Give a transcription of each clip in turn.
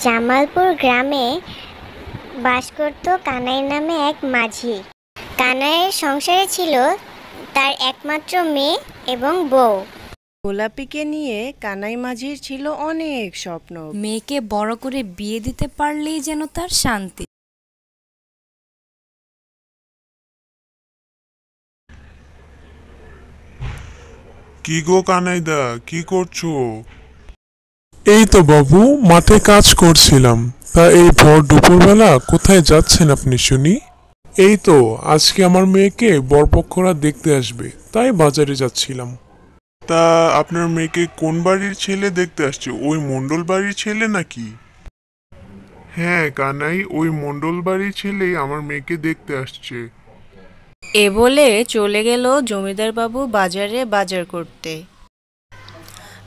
জামালপুর গ্রামে বাস করত কানাই নামে এক মাঝি। কানাইয়ের সংসারে ছিল তার একমাত্র মেয়ে এবং বউ। গোলাপিকে নিয়ে কানাই মাঝির ছিল অনেক স্বপ্ন। মেয়েকে বড় করে বিয়ে দিতে পারলেই যেন তার শান্তি। কি গো কানাইদা, কি করছো? এই তো বাবু, মাঠে কাজ করছিলাম। তা এই ভর দুপুরবেলা কোথায় যাচ্ছেন আপনি শুনি? এই তো আজকে আমার মেয়েকে বরপক্ষরা দেখতে আসবে, তাই বাজারে যাচ্ছিলাম। তা আপনার মেয়েকে কোন বাড়ির ছেলে দেখতে আসছে? ওই মণ্ডল বাড়ির ছেলে নাকি? হ্যাঁ কানাই, ওই মণ্ডল বাড়ির ছেলেই আমার মেয়েকে দেখতে আসছে। এ বলে চলে গেল জমিদার বাবু বাজারে বাজার করতে।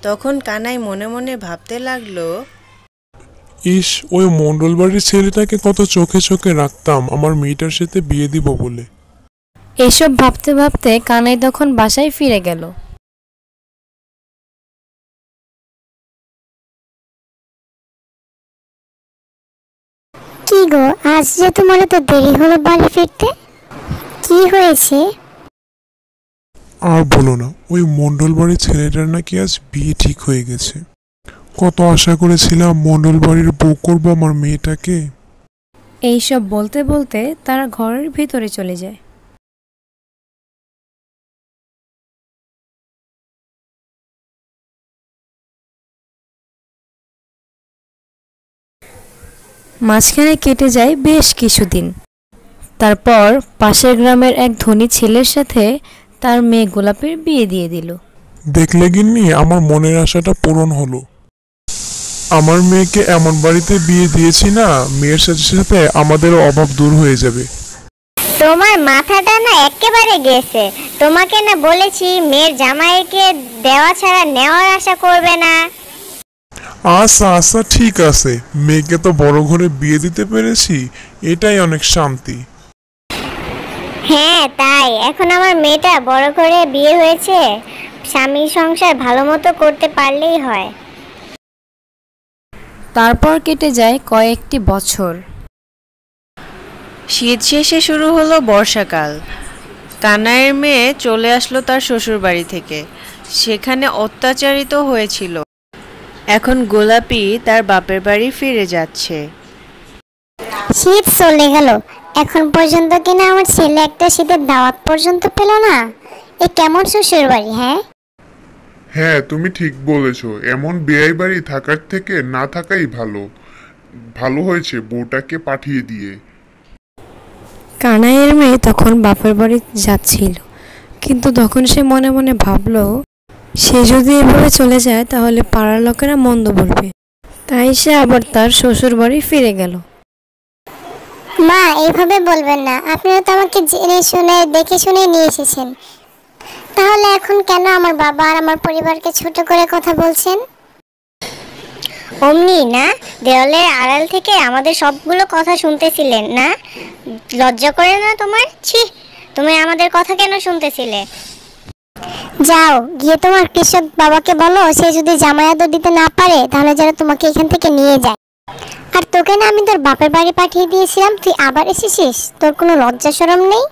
তখন কানাই মনে মনে ভাবতে লাগলো, ইস, ওই মণ্ডল বাড়ির ছেলেটাকে কত চোখে চোখে রাখতাম আমার মেয়েটার সাথে বিয়ে দিব বলে। এসব ভাবতে ভাবতে কানাই তখন বাসায় ফিরে গেল। কি গো, আজ যে তোমার তো দেরি হলো বাড়ি ফিরতে, কি হয়েছে? আর বলো না, ওই মণ্ডল বাড়ির ছেলেটার নাকি আজ বিয়ে ঠিক হয়ে গেছে। কত আশা করেছিলাম মণ্ডল বাড়ির বউ করবো আমার মেয়েটাকে। এইসব বলতে বলতে তারা ঘরের ভিতরে চলে যায়। মাঝখানে কেটে যায় বেশ কিছুদিন। তারপর পাশের গ্রামের এক ধনী ছেলের সাথে তার মেয়ে গোলাপের বিয়ে দিয়ে দিল। দেখলে গিন্নি, আমার মনের আশাটা পূরণ হলো। আমার মেয়েকে এমন বাড়িতে বিয়ে দিয়েছি না, মেয়ের সাথে সাথে আমাদেরও অভাব দূর হয়ে যাবে। তোমার মাথাটা না একেবারে গেছে। তোমাকে না বলেছি মেয়ের জামাইকে দেওয়া ছাড়া নেওয়ার আশা করবে না। আচ্ছা আচ্ছা, ঠিক আছে, মেয়েকে তো বড় ঘরে বিয়ে দিতে পেরেছি, এটাই অনেক শান্তি। হ্যাঁ তাই, এখন আমার মেয়েটা বড় করে বিয়ে হয়েছে, স্বামীর সংসার ভালো মতো করতে পারলেই হয়। তারপর কেটে যায় কয়েকটি বছর। শীত শেষে শুরু হলো বর্ষাকাল। কানাইয়ের মেয়ে চলে আসলো তার শ্বশুর বাড়ি থেকে। সেখানে অত্যাচারিত হয়েছিল। এখন গোলাপি তার বাপের বাড়ি ফিরে যাচ্ছে। শীত চলে গেল, এখন পর্যন্ত কিনা আমার ছেলে একটা শীতের দাওয়াত পর্যন্ত পেল না। এ কেমন শ্বশুর বাড়ি? হ্যাঁ হ্যাঁ, তুমি ঠিক বলেছো। এমন বেয়াই বাড়ি থাকার থেকে না থাকাই ভালো। ভালো হয়েছে বউটাকে পাঠিয়ে দিয়ে। কানাইয়ের মেয়ে তখন বাপের বাড়ি যাচ্ছিল, কিন্তু তখন সে মনে মনে ভাবলো, সে যদি এভাবে চলে যায় তাহলে পাড়ার লোকেরা মন্দ বলবে। তাই সে আবার তার শ্বশুর বাড়ি ফিরে গেল। মা, এইভাবে বলবেন না। আপনারা তো আমাকে জেনে শুনে দেখে শুনে নিয়ে এসেছেন, তাহলে এখন কেন আমার বাবা আর আমার পরিবারকে ছোট করে কথা বলছেন? অমনি না, দেওয়ালের আড়াল থেকে আমাদের সবগুলো কথা শুনতেছিলেন না? লজ্জা করে না তোমার? ছি, তুমি আমাদের কথা কেন শুনতেছিলে? যাও গিয়ে তোমার কৃষক বাবাকে বলো, সে যদি জামাই আদর দিতে না পারে তাহলে যেন তোমাকে এখান থেকে নিয়ে যায়। আর তোকে না আমি তোর বাপের বাড়ি পাঠিয়ে দিয়েছিলাম, তুই আবার এসেছিস? তোর কোনো লজ্জা শরম নেই?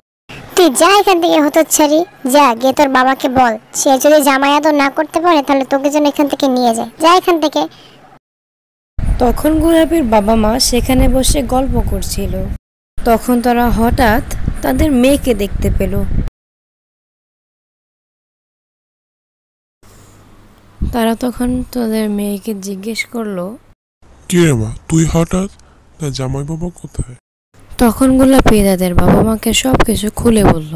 তুই যা এখান থেকে, হতচ্ছাড়ি। যা গিয়ে তোর বাবাকে বল, সে যদি জামাই আদর না করতে পারে তাহলে তোকে যেন এখান থেকে নিয়ে যায়। যা এখান থেকে। তখন গোলাপের বাবা মা সেখানে বসে গল্প করছিল। তখন তারা হঠাৎ তাদের মেয়েকে দেখতে পেল। তারা তখন তাদের মেয়েকে জিজ্ঞেস করলো, কি রে মা, তুই হঠাৎ? তা জামাই বাবা কোথায়? তখন গোলাপি তাদের বাবা মাকে সবকিছু খুলে বলল।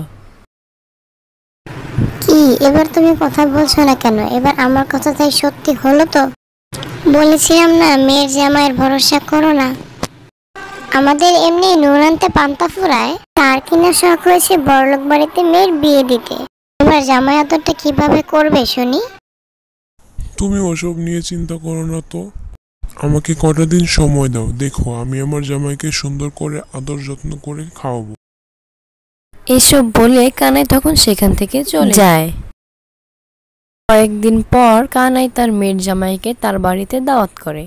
কি এবার তুমি কথা বলছো না কেন? এবার আমার কথা তাই সত্যি হলো তো? বলেছিলাম না মেয়ের জামাইয়ের ভরসা করো না। আমাদের এমনি নুন আনতে পান্তা ফুরায়, তার কিনা শখ হয়েছে বড়লোক বাড়িতে মেয়ের বিয়ে দিতে। এবার জামাই আদরটা কিভাবে করবে শুনি? তুমি ওসব নিয়ে চিন্তা করো না তো, আমাকে কটা দিন সময় দাও, দেখো আমি আমার জামাইকে সুন্দর করে আদর যত্ন করে খাওয়াবো। এসব বলে কানাই তখন সেখান থেকে চলে যায়। কয়েকদিন পর কানাই তার মেয়ের জামাইকে তার বাড়িতে দাওয়াত করে।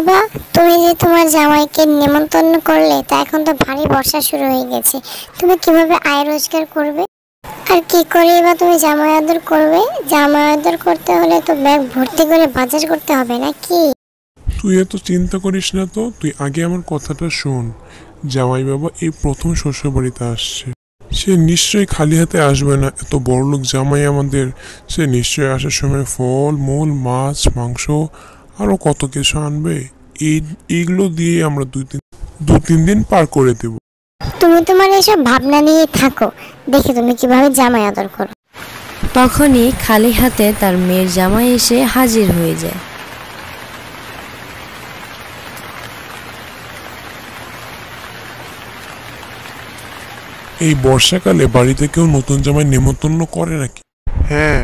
বাবা, তুমি যে তোমার জামাইকে নেমন্তন্ন করলে, তা এখন তো ভারী বর্ষা শুরু হয়ে গেছে, তুমি কিভাবে আয় রোজগার করবে? আর কি করে বা তুমি জামাই আদর করবে? জামাই আদর করতে হলে তো ব্যাগ ভর্তি করে বাজার করতে হবে নাকি? তুই এত চিন্তা করিস না তো, তুই আগে আমার কথাটা শোন। জামাই বাবা এই প্রথম শ্বশুর বাড়িতে আসছে, সে নিশ্চয়ই খালি হাতে আসবে না। এত বড়লোক জামাই আমাদের, সে নিশ্চয়ই আসার সময় ফল মূল মাছ মাংস আরো কত কিছু আনবে। এইগুলো দিয়ে আমরা দু তিন দিন পার করে দেব। তুমি তোমার এসব ভাবনা নিয়ে থাকো, দেখি তুমি কিভাবে জামাই আদর করো। তখনই খালি হাতে তার মেয়ের জামাই এসে হাজির হয়ে যায়। এই বর্ষাকালে বাড়িতে কেউ নতুন জামাই নেমন্তন্ন করে নাকি? হ্যাঁ,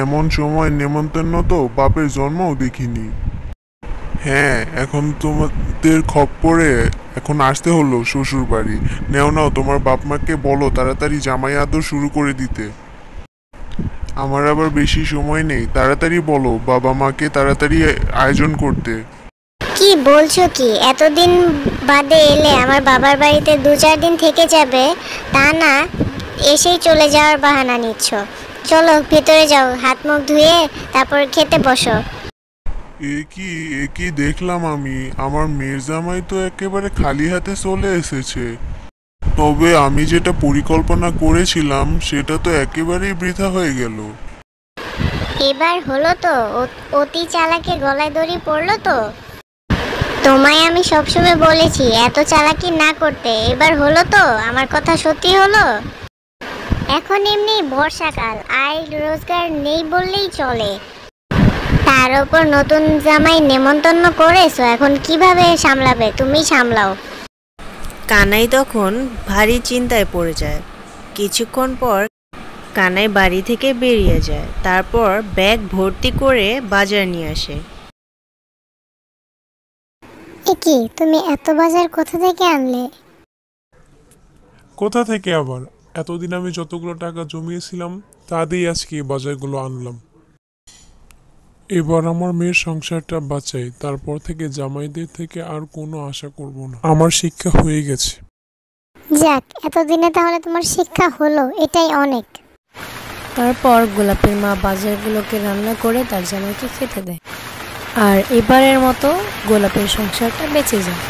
এমন সময় নেমন্তন্ন তো বাপের জন্মও দেখিনি। হ্যাঁ, এখন তোমাদের খপ্পরে এখন আসতে হলো শ্বশুর বাড়ি। নেও নাও, তোমার বাপ মাকে বলো তাড়াতাড়ি জামাই আদর শুরু করে দিতে। আমার আবার বেশি সময় নেই, তাড়াতাড়ি বলো বাবা মাকে তাড়াতাড়ি আয়োজন করতে। কি বলছো কি? এতদিন বাদে এলে আমার বাবার বাড়িতে 2-4 দিন থেকে যাবে, তা না এসেই চলে যাওয়ার বাহানা নিচ্ছ। চলো ভিতরে যাও, হাত মুখ ধুয়ে তারপর খেতে বসো। এ কি দেখলাম আমি, আমার মেয়ের জামাই তো একেবারে খালি হাতে চলে এসেছে। তবে আমি যেটা পরিকল্পনা করেছিলাম সেটা তো একেবারেই বৃথা হয়ে গেল। এবার হলো তো? অতি চালাকে গলায় দড়ি পড়লো তো? তোমায় আমি সবসময় বলেছি এত চালাকি না করতে, এবার হলো তো? আমার কথা সত্যি হলো? এখন এমনি বর্ষাকাল, আয় রোজগার নেই বললেই চলে, তার উপর নতুন জামাই নেমন্তন্ন করেছো, এখন কিভাবে সামলাবে? তুমি সামলাও। কানাই তখন ভারী চিন্তায় পড়ে যায়। কিছুক্ষণ পর কানাই বাড়ি থেকে বেরিয়ে যায়, তারপর ব্যাগ ভর্তি করে বাজার নিয়ে আসে। কি তুমি এত বাজার কোথা থেকে আনলে? কোথা থেকে আবার? এতদিন আমি যতগুলো টাকা জমিয়েছিলাম তা দিয়ে আজকে এই বাজারগুলো আনলাম। এবার আমার মেয়ের সংসারটা বাঁচাই, তারপর থেকে জামাইদের থেকে আর কোনো আশা করব না। আমার শিক্ষা হয়ে গেছে। যাক, এতদিনে তাহলে তোমার শিক্ষা হলো, এটাই অনেক। তারপর গোলাপের মা বাজারগুলোকে রান্না করে তার জামাইকে খেতে দেয়। আর এবারের মতো গোলাপের সংসারটা বেঁচে যায়।